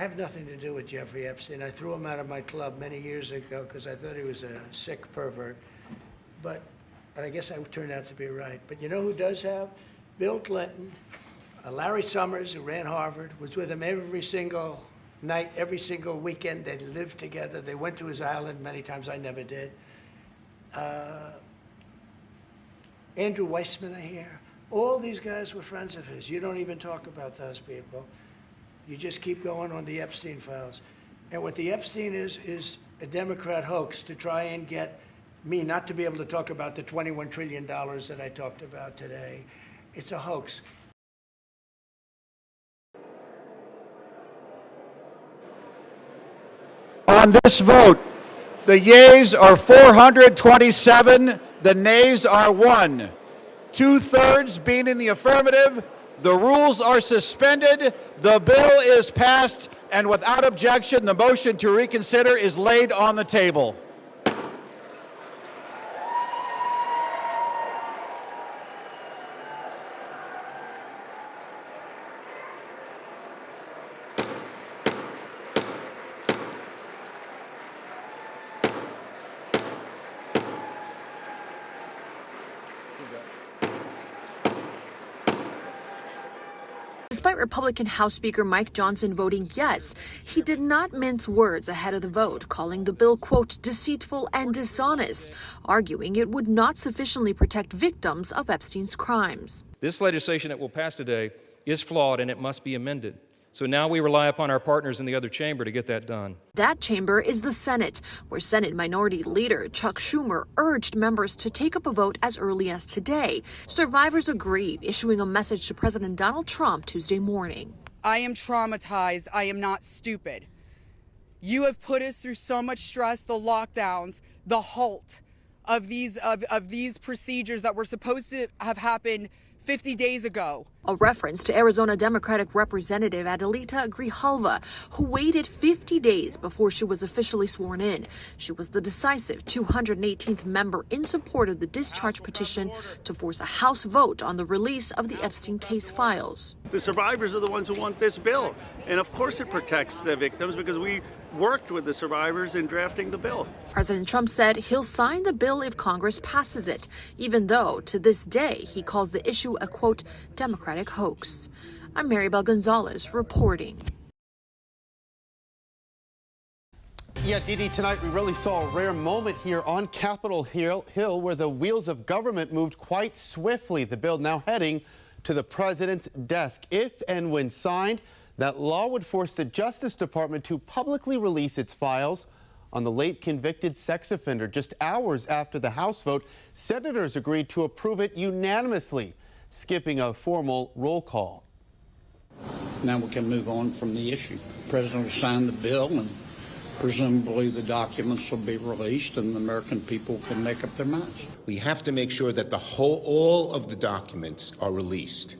I have nothing to do with Jeffrey Epstein. I threw him out of my club many years ago because I thought he was a sick pervert. But I guess I turned out to be right. But you know who does have? Bill Clinton, Larry Summers, who ran Harvard, was with him every single night, every single weekend. They lived together. They went to his island many times. I never did. Andrew Weissman, I hear. All these guys were friends of his. You don't even talk about those people. You just keep going on the Epstein files. And what the Epstein is a Democrat hoax to try and get me not to be able to talk about the $21 trillion that I talked about today. It's a hoax. On this vote, the yeas are 427, the nays are 1. 2/3 being in the affirmative, the rules are suspended, the bill is passed, and without objection, the motion to reconsider is laid on the table. Despite Republican House Speaker Mike Johnson voting yes, he did not mince words ahead of the vote, calling the bill, quote, deceitful and dishonest, arguing it would not sufficiently protect victims of Epstein's crimes. This legislation that will pass today is flawed and it must be amended. So now we rely upon our partners in the other chamber to get that done. That chamber is the Senate, where Senate Minority Leader Chuck Schumer urged members to take up a vote as early as today. Survivors agreed, issuing a message to President Donald Trump Tuesday morning. I am traumatized. I am not stupid. You have put us through so much stress, the lockdowns, the halt of these procedures that were supposed to have happened 50 days ago. A reference to Arizona Democratic Representative Adelita Grijalva, who waited 50 days before she was officially sworn in. She was the decisive 218th member in support of the discharge petition to force a House vote on the release of the Epstein case files. The survivors are the ones who want this bill. And of course it protects the victims because we worked with the survivors in drafting the bill. President Trump said he'll sign the bill if Congress passes it, even though to this day he calls the issue a, quote, Democratic hoax. I'm Maribel Gonzalez reporting. Yeah, Dee, tonight we really saw a rare moment here on Capitol Hill where the wheels of government moved quite swiftly. The bill now heading to the president's desk. If and when signed, that law would force the Justice Department to publicly release its files on the late convicted sex offender. Just hours after the House vote, senators agreed to approve it unanimously, skipping a formal roll call. Now we can move on from the issue. The president will sign the bill, and presumably the documents will be released, and the American people can make up their minds. We have to make sure that all of the documents are released,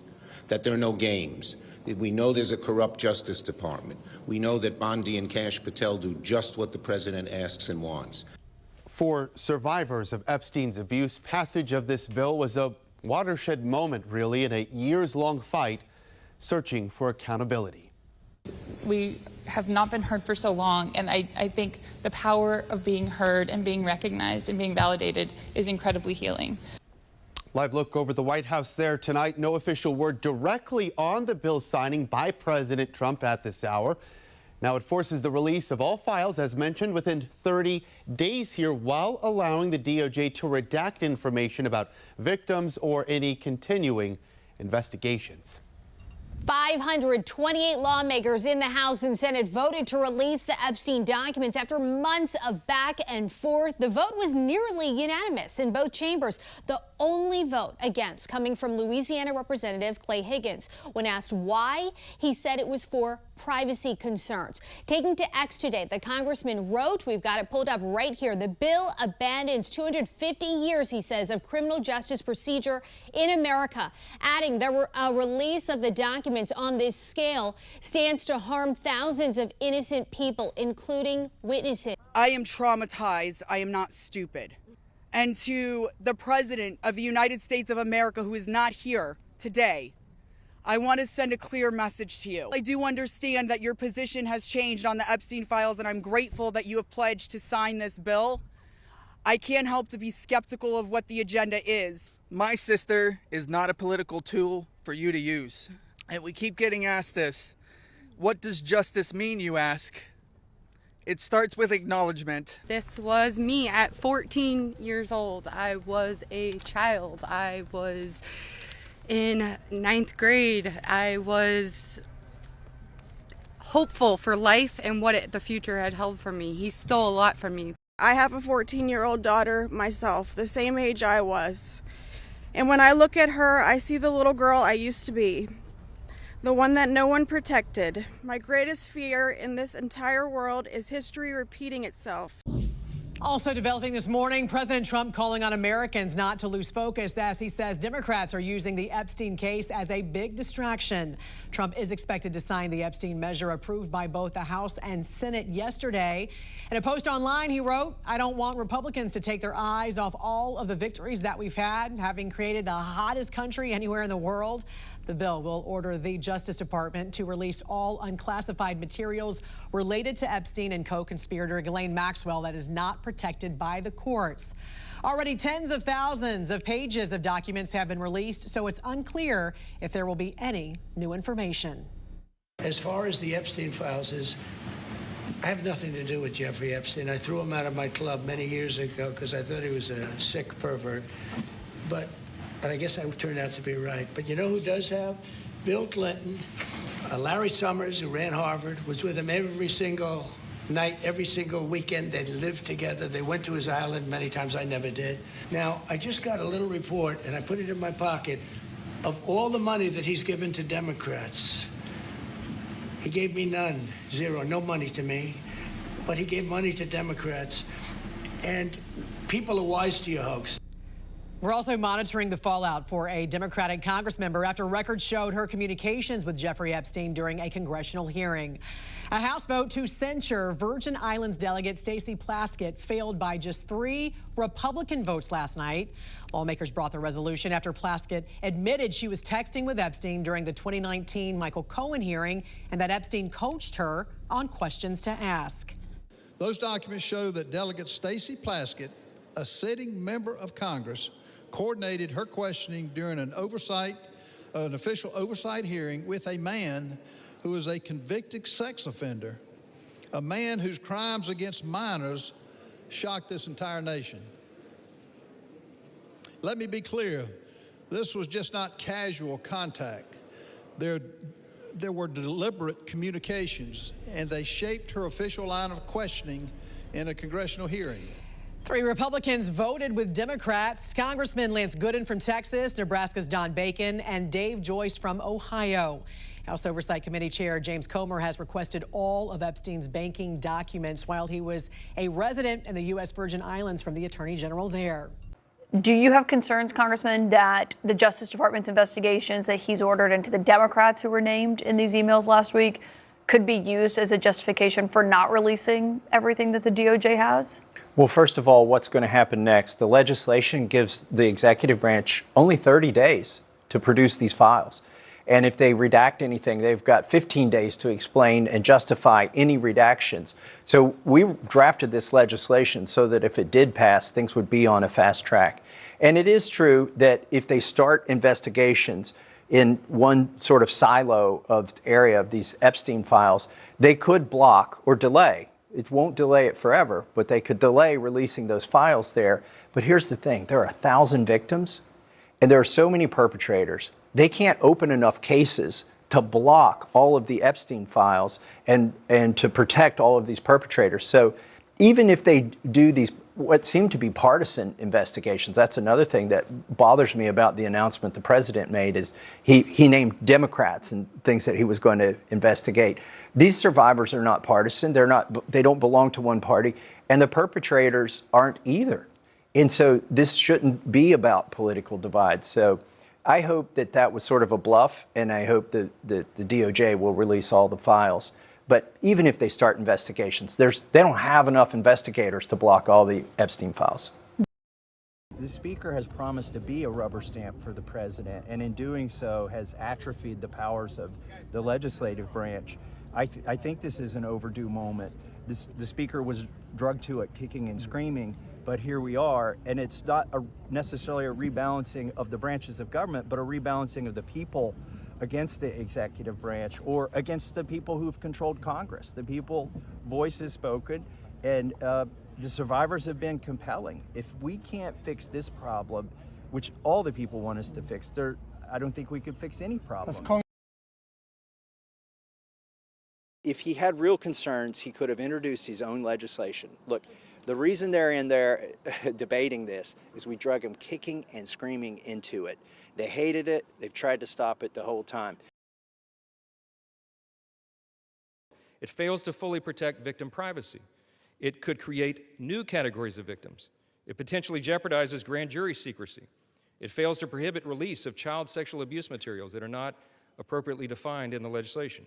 that there are no games. We know there's a corrupt Justice Department. We know that Bondi and Kash Patel do just what the president asks and wants. For survivors of Epstein's abuse, passage of this bill was a watershed moment, really, in a years-long fight searching for accountability. We have not been heard for so long, and I think the power of being heard and being recognized and being validated is incredibly healing. Live look over the White House there tonight. No official word directly on the bill signing by President Trump at this hour. Now it forces the release of all files, as mentioned, within 30 days here, while allowing the DOJ to redact information about victims or any continuing investigations. 528 lawmakers in the House and Senate voted to release the Epstein documents after months of back and forth. The vote was nearly unanimous in both chambers. The only vote against coming from Louisiana Representative Clay Higgins. When asked why, he said it was for privacy concerns. Taking to X today, the congressman wrote, we've got it pulled up right here, the bill abandons 250 years, he says, of criminal justice procedure in America, adding there were a release of the documents on this scale stands to harm thousands of innocent people, including witnesses. I am traumatized. I am not stupid. And to the President of the United States of America, who is not here today, I want to send a clear message to you. I do understand that your position has changed on the Epstein files, and I'm grateful that you have pledged to sign this bill. I can't help to be skeptical of what the agenda is. My sister is not a political tool for you to use. And we keep getting asked this. What does justice mean, you ask? It starts with acknowledgement. This was me at 14 years old. I was a child. I was in 9th grade. I was hopeful for life and what the future had held for me. He stole a lot from me. I have a 14-year-old daughter myself, the same age I was. And when I look at her, I see the little girl I used to be. The one that no one protected. My greatest fear in this entire world is history repeating itself. Also developing this morning, President Trump calling on Americans not to lose focus as he says Democrats are using the Epstein case as a big distraction. Trump is expected to sign the Epstein measure approved by both the House and Senate yesterday. In a post online, he wrote, "I don't want Republicans to take their eyes off all of the victories that we've had, having created the hottest country anywhere in the world." The bill will order the Justice Department to release all unclassified materials related to Epstein and co-conspirator Ghislaine Maxwell that is not protected by the courts. Already tens of thousands of pages of documents have been released, so it's unclear if there will be any new information. As far as the Epstein files is, I have nothing to do with Jeffrey Epstein. I threw him out of my club many years ago because I thought he was a sick pervert. But I guess I turned out to be right. But you know who does have? Bill Clinton, Larry Summers, who ran Harvard, was with him every single night, every single weekend. They lived together. They went to his island many times. I never did. Now, I just got a little report, and I put it in my pocket, of all the money that he's given to Democrats. He gave me none, zero, no money to me. But he gave money to Democrats. And people are wise to your hoax. We're also monitoring the fallout for a Democratic Congressmember after records showed her communications with Jeffrey Epstein during a congressional hearing. A House vote to censure Virgin Islands delegate Stacey Plaskett failed by just 3 Republican votes last night. Lawmakers brought the resolution after Plaskett admitted she was texting with Epstein during the 2019 Michael Cohen hearing and that Epstein coached her on questions to ask. Those documents show that Delegate Stacey Plaskett, a sitting member of Congress, coordinated her questioning during an official oversight hearing with a man who is a convicted sex offender, a man whose crimes against minors shocked this entire nation. Let me be clear, this was just not casual contact. There were deliberate communications, and they shaped her official line of questioning in a congressional hearing. 3 Republicans voted with Democrats. Congressman Lance Gooden from Texas, Nebraska's Don Bacon, and Dave Joyce from Ohio. House Oversight Committee Chair James Comer has requested all of Epstein's banking documents while he was a resident in the U.S. Virgin Islands from the Attorney General there. Do you have concerns, Congressman, that the Justice Department's investigations that he's ordered into the Democrats who were named in these emails last week could be used as a justification for not releasing everything that the DOJ has? Well, first of all, what's going to happen next? The legislation gives the executive branch only 30 days to produce these files. And if they redact anything, they've got 15 days to explain and justify any redactions. So we drafted this legislation so that if it did pass, things would be on a fast track. And it is true that if they start investigations in one sort of silo of area of these Epstein files, they could block or delay. It won't delay it forever, but they could delay releasing those files there. But here's the thing, there are 1,000 victims and there are so many perpetrators. They can't open enough cases to block all of the Epstein files and to protect all of these perpetrators. So even if they do these, what seem to be partisan investigations, that's another thing that bothers me about the announcement the president made is he named Democrats and things that he was going to investigate. These survivors are not partisan. They don't belong to one party, and the perpetrators aren't either. And so this shouldn't be about political divide. So I hope that that was sort of a bluff, and I hope that the DOJ will release all the files. But even if they start investigations, they don't have enough investigators to block all the Epstein files. The Speaker has promised to be a rubber stamp for the President, and in doing so has atrophied the powers of the legislative branch. I think this is an overdue moment. The Speaker was drugged to it kicking and screaming, but here we are, and it's not necessarily a rebalancing of the branches of government, but a rebalancing of the people against the executive branch or against the people who've controlled Congress. The people voice is spoken, and the survivors have been compelling. If we can't fix this problem, which all the people want us to fix, I don't think we could fix any problems. If he had real concerns, he could have introduced his own legislation. Look, the reason they're in there debating this is we drug them kicking and screaming into it. They hated it. They've tried to stop it the whole time. It fails to fully protect victim privacy. It could create new categories of victims. It potentially jeopardizes grand jury secrecy. It fails to prohibit release of child sexual abuse materials that are not appropriately defined in the legislation.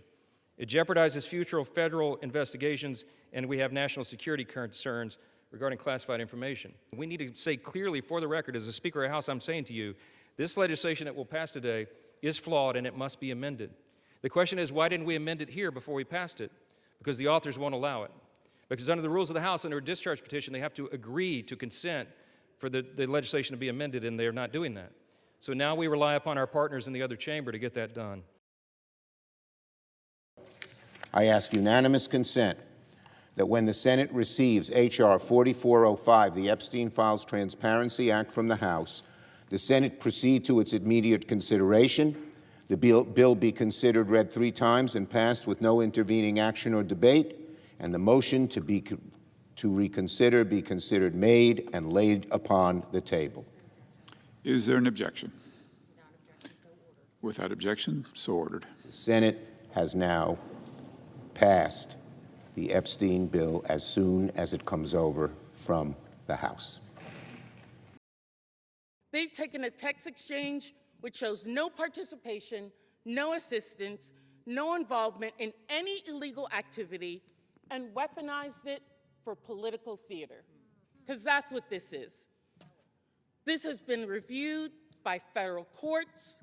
It jeopardizes future federal investigations, and we have national security concerns regarding classified information. We need to say clearly for the record, as the Speaker of the House, I'm saying to you, this legislation that will pass today is flawed and it must be amended. The question is, why didn't we amend it here before we passed it? Because the authors won't allow it. Because under the rules of the House, under a discharge petition, they have to agree to consent for the legislation to be amended, and they're not doing that. So now we rely upon our partners in the other chamber to get that done. I ask unanimous consent that when the Senate receives H.R. 4405, the Epstein Files Transparency Act from the House, the Senate proceed to its immediate consideration, the bill be considered read 3 times and passed with no intervening action or debate, and the motion to reconsider be considered made and laid upon the table. Is there an objection? Without objection, so ordered. The Senate has now passed the Epstein bill as soon as it comes over from the House. They've taken a text exchange which shows no participation, no assistance, no involvement in any illegal activity, and weaponized it for political theater. Because that's what this is. This has been reviewed by federal courts.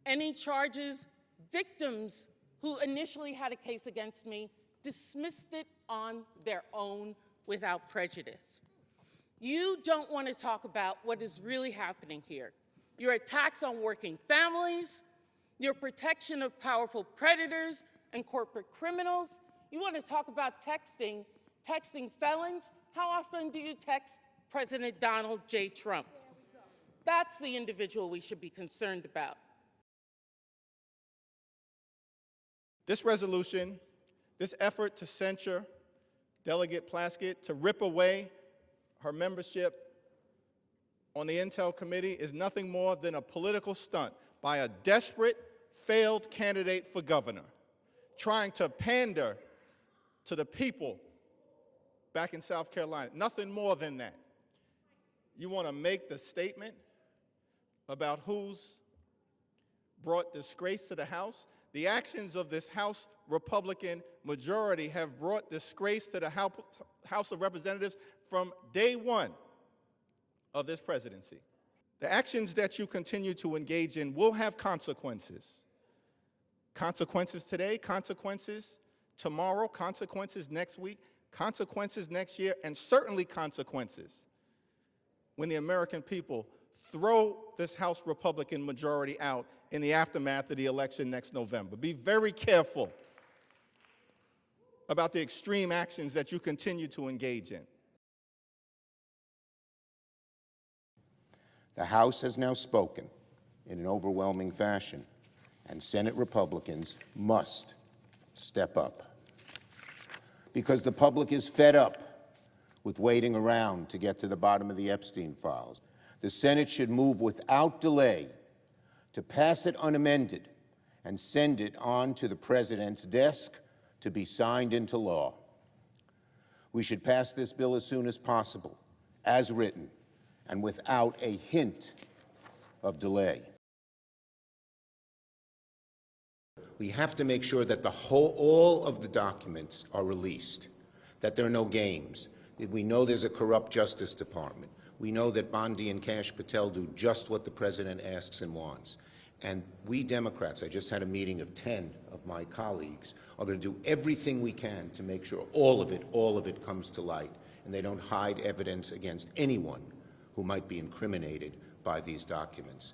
Any charges, victims who initially had a case against me dismissed it on their own without prejudice. You don't want to talk about what is really happening here. Your attacks on working families, your protection of powerful predators and corporate criminals. You want to talk about texting felons? How often do you text President Donald J. Trump? That's the individual we should be concerned about. This resolution, this effort to censure Delegate Plaskett, to rip away her membership on the Intel Committee, is nothing more than a political stunt by a desperate, failed candidate for governor, trying to pander to the people back in South Carolina. Nothing more than that. You want to make the statement about who's brought disgrace to the House? The actions of this House Republican majority have brought disgrace to the House of Representatives from day one of this presidency. The actions that you continue to engage in will have consequences. Consequences today, consequences tomorrow, consequences next week, consequences next year, and certainly consequences when the American people throw this House Republican majority out in the aftermath of the election next November. Be very careful about the extreme actions that you continue to engage in. The House has now spoken in an overwhelming fashion, and Senate Republicans must step up. Because the public is fed up with waiting around to get to the bottom of the Epstein files. The Senate should move without delay to pass it unamended and send it on to the President's desk to be signed into law. We should pass this bill as soon as possible, as written, and without a hint of delay. We have to make sure that all of the documents are released, that there are no games, that we know there's a corrupt Justice Department. We know that Bondi and Kash Patel do just what the president asks and wants. And we Democrats, I just had a meeting of 10 of my colleagues, are going to do everything we can to make sure all of it comes to light, and they don't hide evidence against anyone who might be incriminated by these documents.